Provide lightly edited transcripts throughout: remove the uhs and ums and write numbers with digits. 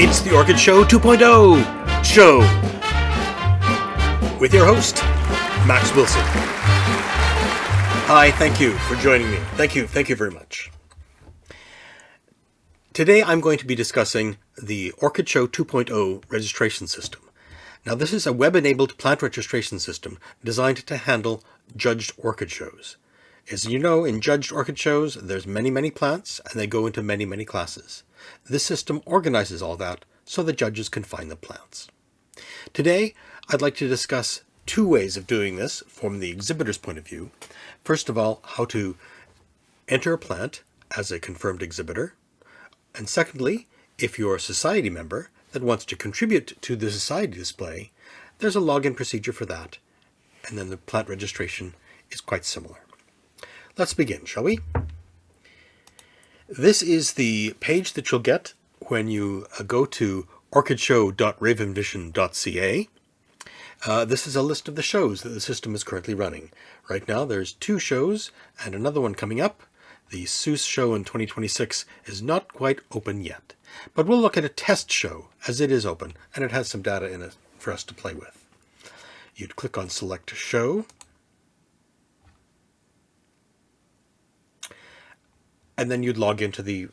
It's the Orchid Show 2.0 show with your host, Max Wilson. Hi, thank you for joining me. Thank you very much. Today I'm going to be discussing the Orchidshow 2.0 registration system. Now this is a web-enabled plant registration system designed to handle judged orchid shows. As you know, in judged orchid shows, there's many plants and they go into many classes. This system organizes all that so the judges can find the plants. Today, I'd like to discuss two ways of doing this from the exhibitor's point of view. First of all, how to enter a plant as a confirmed exhibitor. And secondly, if you're a society member that wants to contribute to the society display, there's a login procedure for that. And then the plant registration is quite similar. Let's begin, shall we? This is the page that you'll get when you go to orchidshow.ravenvision.ca. This is a list of the shows that the system is currently running. Right now there's 2 shows and another one coming up. The Seuss show in 2026 is not quite open yet. But we'll look at a test show as it is open and it has some data in it for us to play with. You'd click on Select Show. And then you'd log into the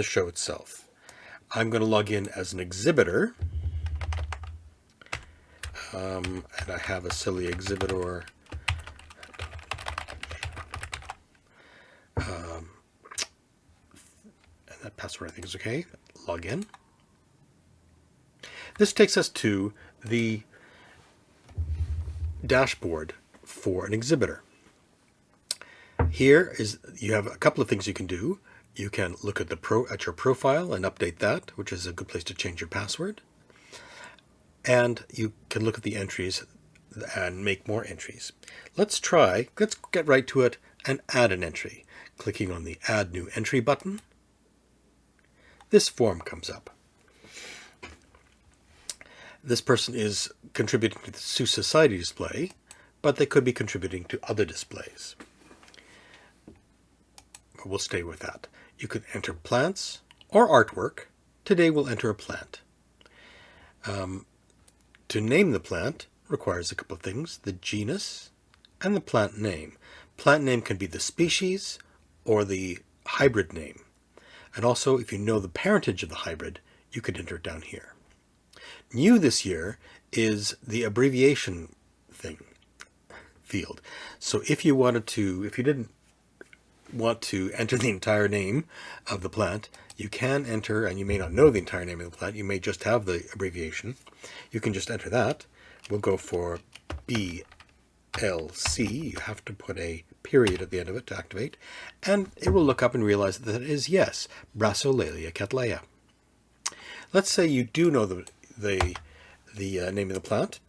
show itself. I'm going to log in as an exhibitor. And I have a silly exhibitor. And that password I think is okay. Log in. This takes us to the dashboard for an exhibitor. Here is, you have a couple of things you can do. You can look at your profile and update that, which is a good place to change your password. And you can look at the entries and make more entries. Let's get right to it and add an entry. Clicking on the Add New Entry button, this form comes up. This person is contributing to the Seuss Society display, but they could be contributing to other displays. We'll stay with that. You can enter plants or artwork. Today we'll enter a plant. To name the plant requires a couple of things: the genus and the plant name. Plant name can be the species or the hybrid name. And also, if you know the parentage of the hybrid, you could enter it down here. New this year is the abbreviation field. So if you didn't want to enter the entire name of the plant, you can enter, and you may not know the entire name of the plant, you may just have the abbreviation. You can just enter that. We'll go for BLC. You have to put a period at the end of it to activate, and it will look up and realize that it is, yes, Brassolalia cattleya. Let's say you do know the name of the plant,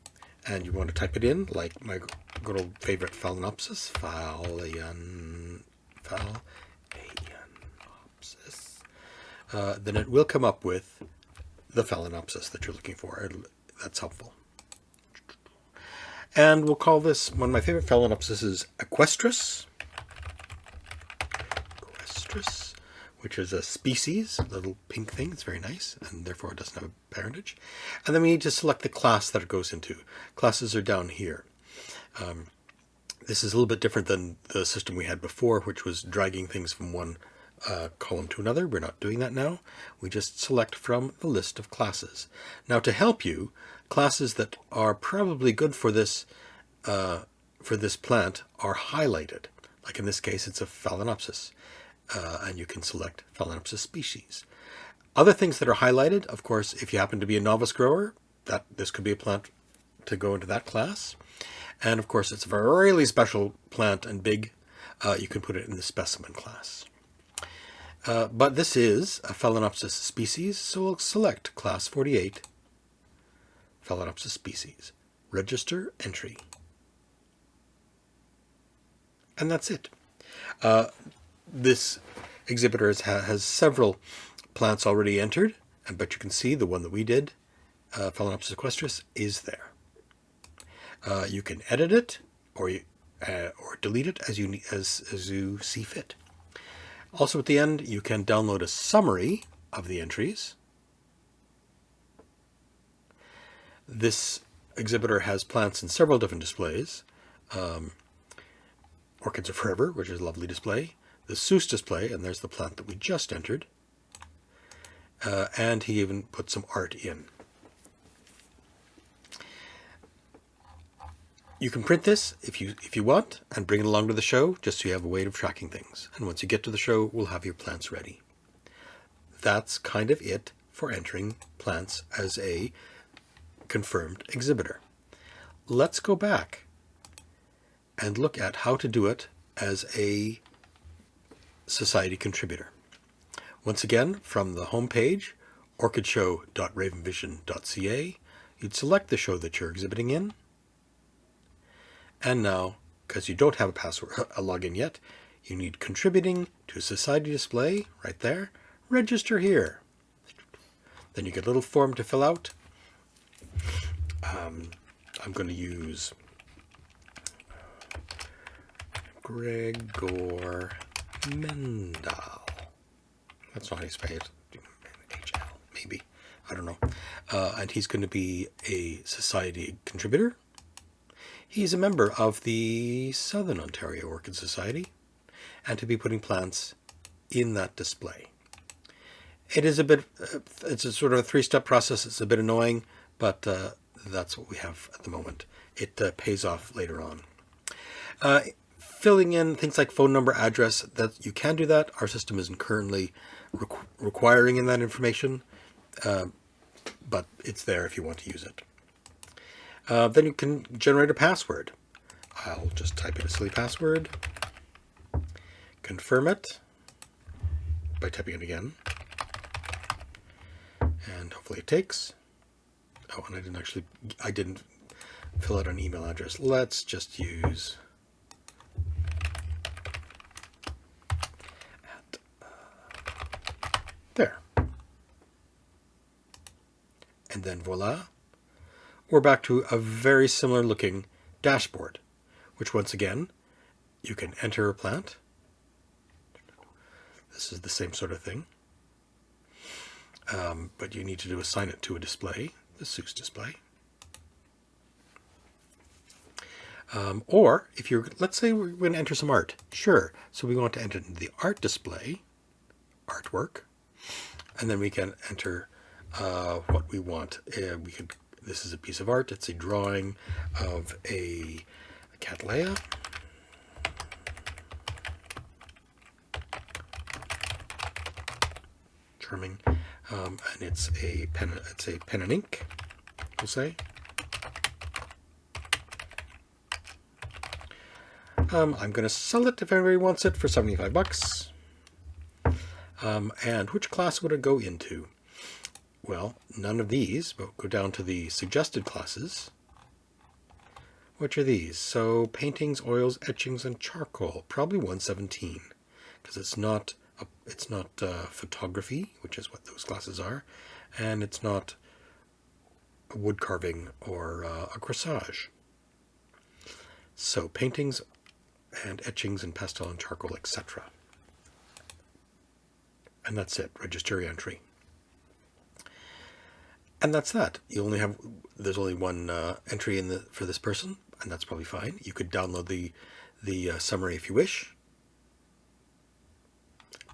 and you want to type it in, like my good old favorite Phalaenopsis, then it will come up with the Phalaenopsis that you're looking for. That's helpful. And we'll call this, one of my favorite Phalaenopsis is Equestris, which is a species, a little pink thing. It's very nice, and therefore it doesn't have a parentage. And then we need to select the class that it goes into. Classes are down here. This is a little bit different than the system we had before, which was dragging things from one column to another. We're not doing that now. We just select from the list of classes. Now, to help you, classes that are probably good for this plant are highlighted. Like in this case, it's a Phalaenopsis, and you can select Phalaenopsis species. Other things that are highlighted, of course, if you happen to be a novice grower, this could be a plant to go into that class. And of course, it's a really special plant and big. You can put it in the specimen class. But this is a Phalaenopsis species, so we'll select class 48, Phalaenopsis species. Register entry. And that's it. This exhibitor has several plants already entered, but you can see the one that we did, Phalaenopsis equestris, is there. You can edit it or delete it as you see fit. Also at the end, you can download a summary of the entries. This exhibitor has plants in several different displays. Orchids Are Forever, which is a lovely display. The Seuss display, and there's the plant that we just entered. And he even put some art in. You can print this if you want and bring it along to the show, just so you have a way of tracking things. And once you get to the show, we'll have your plants ready. That's kind of it for entering plants as a confirmed exhibitor. Let's go back and look at how to do it as a society contributor. Once again, from the home page, orchidshow.ravenvision.ca, you'd select the show that you're exhibiting in. And now, because you don't have a login yet, you need contributing to a society display right there. Register here. Then you get a little form to fill out. I'm going to use Gregor Mendel. That's not how you spell it. HL, maybe. I don't know. And he's going to be a society contributor. He's a member of the Southern Ontario Orchid Society, and to be putting plants in that display. It is a bit, it's a sort of a three-step process. It's a bit annoying, but that's what we have at the moment. It pays off later on. Filling in things like phone number, address, that you can do that. Our system isn't currently requiring in that information, but it's there if you want to use it. Then you can generate a password. I'll just type in a silly password, confirm it by typing it again, and hopefully it takes. Oh, and I didn't fill out an email address. Let's just use there. And then voila. We're back to a very similar looking dashboard, which once again, you can enter a plant. This is the same sort of thing. But you need to assign it to a display, the Seuss display. Or if you're, let's say we're going to enter some art. Sure. So we want to enter the art display, artwork, and then we can enter what we want. This is a piece of art. It's a drawing of a cattleya. Charming. And it's a pen and ink, we'll say. I'm going to sell it if anybody wants it for $75. And which class would it go into? Well, none of these, but go down to the suggested classes. Which are these? So paintings, oils, etchings, and charcoal. Probably 117, because it's not photography, which is what those classes are, and it's not wood carving or a corsage. So paintings and etchings and pastel and charcoal, etc. And that's it. Register your entry. And that's that. There's only one entry for this person, and that's probably fine. You could download the summary if you wish.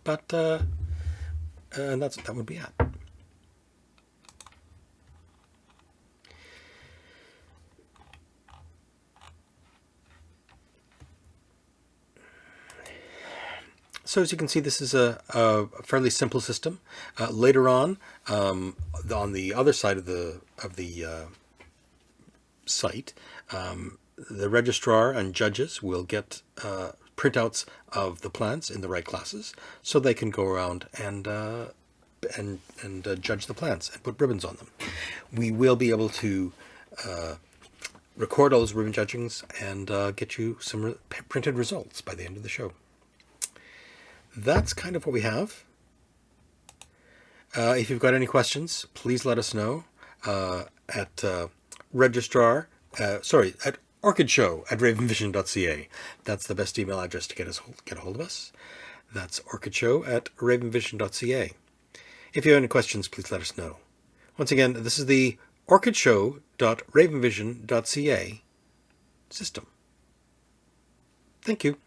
But and that would be it. So as you can see, this is a fairly simple system. Later on the other side of the site, the registrar and judges will get printouts of the plants in the right classes, so they can go around and judge the plants and put ribbons on them. We will be able to record all those ribbon judgings and get you some printed results by the end of the show. That's kind of what we have. If you've got any questions, please let us know at orchidshow@ravenvision.ca. That's the best email address to get a hold of us. That's orchidshow@ravenvision.ca. If you have any questions, please let us know. Once again, this is the orchidshow.ravenvision.ca system. Thank you.